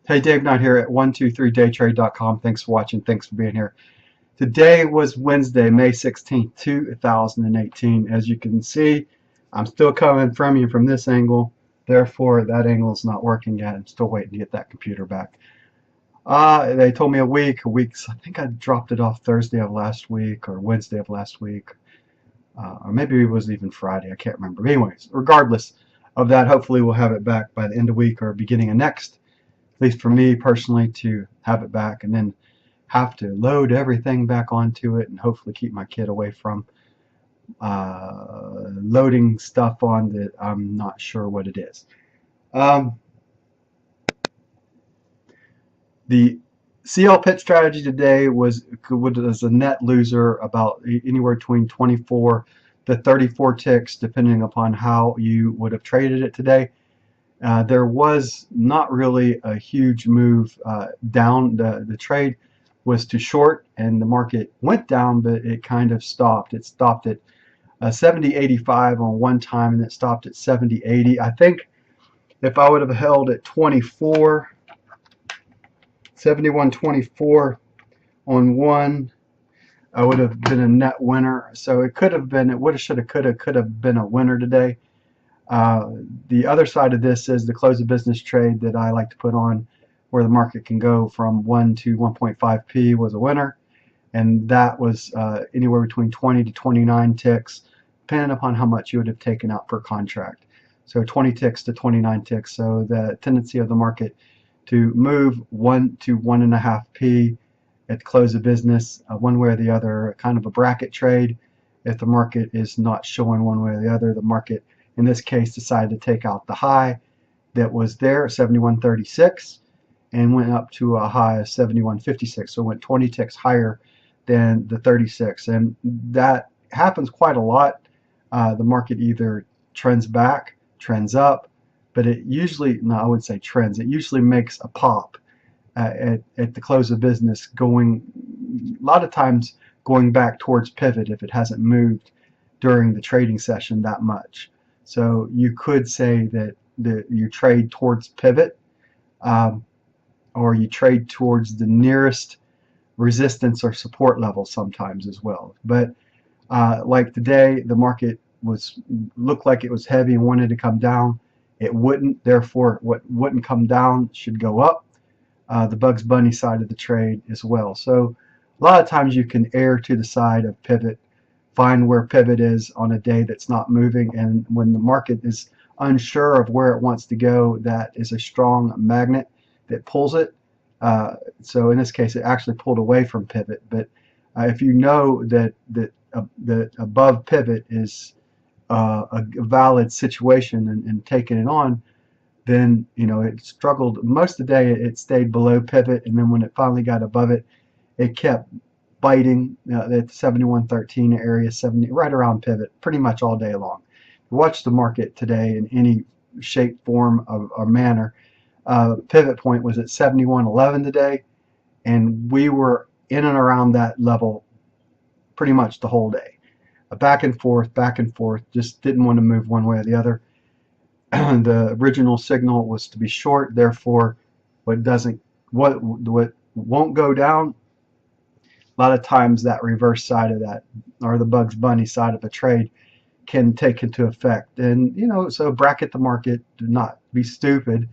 Hey, Dave Knight here at 123daytrade.com. Thanks for watching. Thanks for being here. Today was Wednesday, May 16th, 2018. As you can see, I'm still coming from you from this angle. Therefore, that angle is not working yet. I'm still waiting to get that computer back. They told me a week. I think I dropped it off Thursday of last week or Wednesday of last week. Or maybe it was even Friday. I can't remember. But anyways, regardless of that, hopefully we'll have it back by the end of the week or beginning of next. At least for me personally, to have it back and then have to load everything back onto it and hopefully keep my kid away from loading stuff on that I'm not sure what it is. The CL pit strategy today was a net loser, about anywhere between 24 to 34 ticks depending upon how you would have traded it today. There was not really a huge move down. The trade was to short and the market went down, but it kind of stopped. It stopped at 70.85 on one time and it stopped at 70.80. I think if I would have held at 24, 71.24 on one, I would have been a net winner. So it could have been, it would have, should have, could have been a winner today. The other side of this is the close of business trade that I like to put on, where the market can go from 1 to 1.5p was a winner, and that was anywhere between 20 to 29 ticks, depending upon how much you would have taken out per contract. So 20 ticks to 29 ticks. So the tendency of the market to move 1 to 1.5p at the close of business, one way or the other, kind of a bracket trade. If the market is not showing one way or the other, the market in this case decided to take out the high that was there, 71.36, and went up to a high of 71.56. So it went 20 ticks higher than the 36, and that happens quite a lot. The market either trends back, trends up, but it usually, no, I wouldn't say trends, it usually makes a pop at the close of business, going a lot of times going back towards pivot if it hasn't moved during the trading session that much. So you could say that you trade towards pivot, or you trade towards the nearest resistance or support level sometimes as well. But like today, the market looked like it was heavy and wanted to come down. It wouldn't. Therefore, what wouldn't come down should go up. The Bugs Bunny side of the trade as well. So a lot of times you can err to the side of pivot, find where pivot is on a day that's not moving, and when the market is unsure of where it wants to go, that is a strong magnet that pulls it. So in this case, it actually pulled away from pivot. But if you know that above pivot is a valid situation and taking it on, then it struggled most of the day. It stayed below pivot, and then when it finally got above it, it kept biting at 71.13 area, 70 right around pivot pretty much all day long. Watch the market today in any shape, form, or manner. Pivot point was at 71.11 today, and we were in and around that level pretty much the whole day. Back and forth, just didn't want to move one way or the other. The original signal was to be short, therefore what won't go down, a lot of times that reverse side of that, or the Bugs Bunny side of a trade, can take into effect. And so bracket the market. Do not be stupid.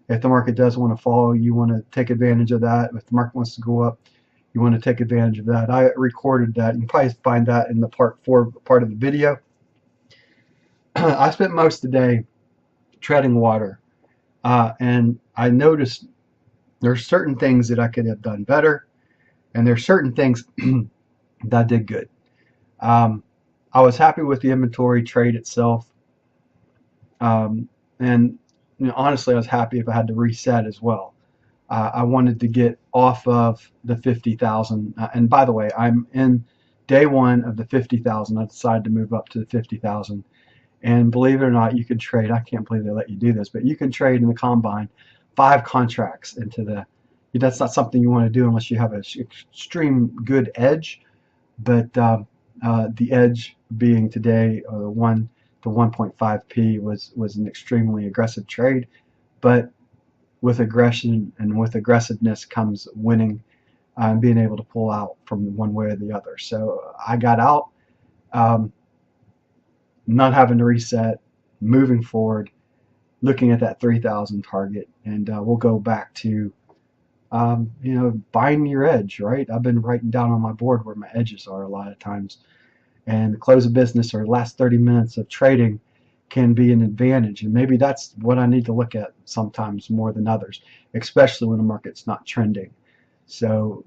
If the market does want to fall, you want to take advantage of that. If the market wants to go up, you want to take advantage of that. I recorded that. You can probably find that in the part 4 part of the video. I spent most of the day treading water, and I noticed there's certain things that I could have done better, and there's certain things that I did good. I was happy with the inventory trade itself, and honestly, I was happy if I had to reset as well. I wanted to get off of the 50,000, and by the way, I'm in day 1 of the 50,000. I decided to move up to the 50,000, and believe it or not, you can trade. I can't believe they let you do this, but you can trade in the combine 5 contracts into the. That's not something you want to do unless you have an extreme good edge, but the edge being today 1 to 1.5p was an extremely aggressive trade. But with aggression and with aggressiveness comes winning and being able to pull out from one way or the other. So I got out, not having to reset, moving forward, looking at that 3,000 target, and we'll go back to buying your edge, right? I've been writing down on my board where my edges are a lot of times, and the close of business or last 30 minutes of trading can be an advantage, and maybe that's what I need to look at sometimes more than others, especially when the market's not trending. So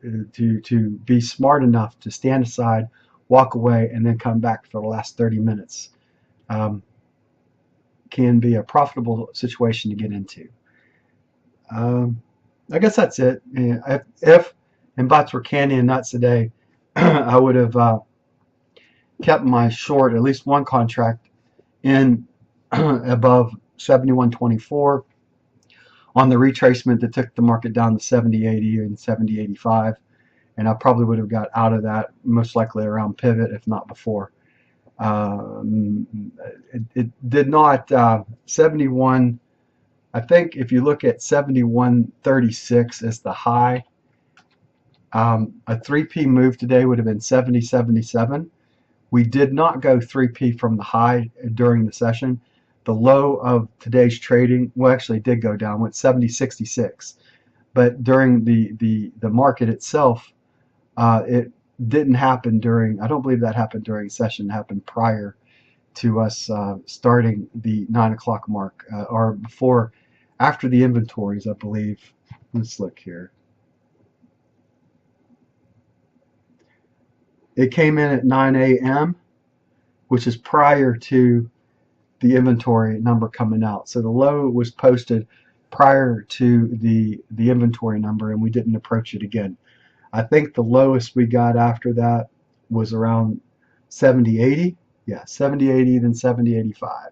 to be smart enough to stand aside, walk away, and then come back for the last 30 minutes can be a profitable situation to get into. I guess that's it. If and bots were candy and nuts today, I would have kept my short, at least one contract, in above 71.24 on the retracement that took the market down to 70.80 and 70.85, and I probably would have got out of that most likely around pivot, if not before. It did not 71. I think if you look at 71.36 as the high, a 3p move today would have been 70.77. We did not go 3p from the high during the session. The low of today's trading, well, actually did go down, went 70.66. But during the market itself, it didn't happen during, I don't believe that happened during session, it happened prior to us starting the 9 o'clock mark, or before, after the inventories, I believe. Let's look here. It came in at 9 a.m., which is prior to the inventory number coming out. So the low was posted prior to the inventory number, and we didn't approach it again. I think the lowest we got after that was around 70.80. Yeah, 70.80, then 70.85.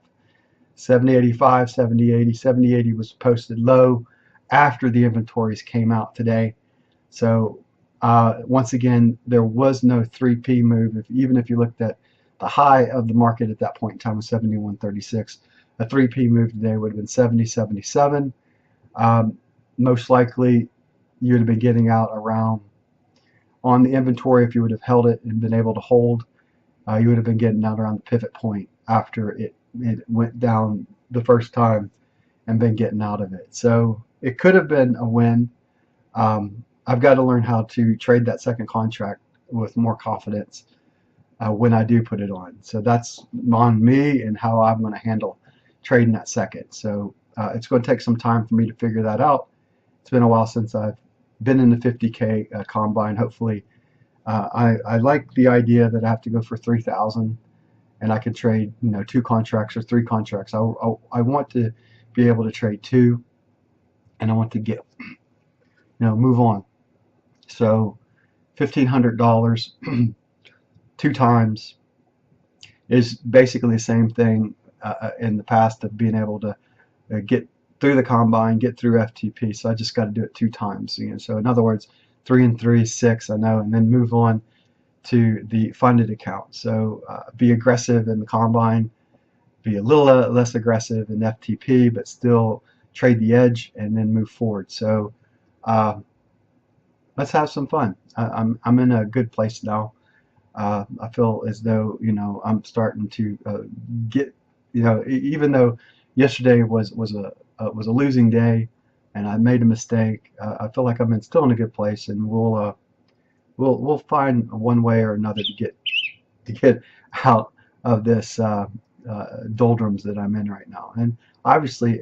70.85, 70.80. 70.80 was posted low after the inventories came out today. So once again, there was no 3p move. Even if you looked at the high of the market at that point in time was 71.36, a 3p move today would have been 70.77. Most likely, you would have been getting out around on the inventory. If you would have held it and been able to hold, you would have been getting out around the pivot point after it went down the first time and been getting out of it. So it could have been a win. I've got to learn how to trade that second contract with more confidence when I do put it on. So that's on me and how I'm going to handle trading that second. So it's going to take some time for me to figure that out. It's been a while since I've been in the 50K combine. Hopefully, I like the idea that I have to go for 3,000 and I can trade, 2 contracts or 3 contracts. I want to be able to trade 2, and I want to get, move on. So $1,500 2 times is basically the same thing in the past of being able to get through the combine, get through FTP. So I just got to do it 2 times. So in other words, 3 and 3 is 6, I know, and then move on to the funded account. So be aggressive in the combine, be a little less aggressive in FTP, but still trade the edge and then move forward. So let's have some fun. I'm in a good place now. I feel as though I'm starting to get even though yesterday was a losing day and I made a mistake. I feel like I'm still in a good place, and we'll find one way or another to get out of this doldrums that I'm in right now. And obviously,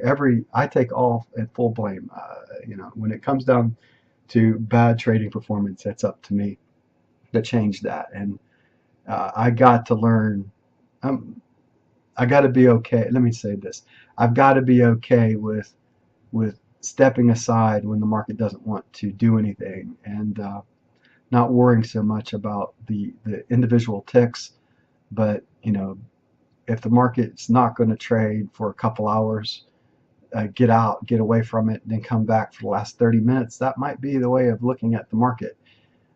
I take all at full blame. When it comes down to bad trading performance, it's up to me to change that. And I got to learn. I got to be okay. Let me say this: I've got to be okay with stepping aside when the market doesn't want to do anything, and not worrying so much about the individual ticks. But if the market's not going to trade for a couple hours, get out, get away from it, then come back for the last 30 minutes. That might be the way of looking at the market.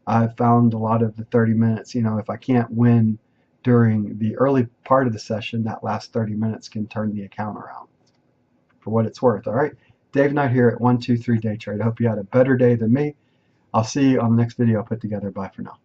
I've found a lot of the 30 minutes, if I can't win during the early part of the session, that last 30 minutes can turn the account around for what it's worth. All right. Dave Knight here at 123 Day Trade. I hope you had a better day than me. I'll see you on the next video I put together. Bye for now.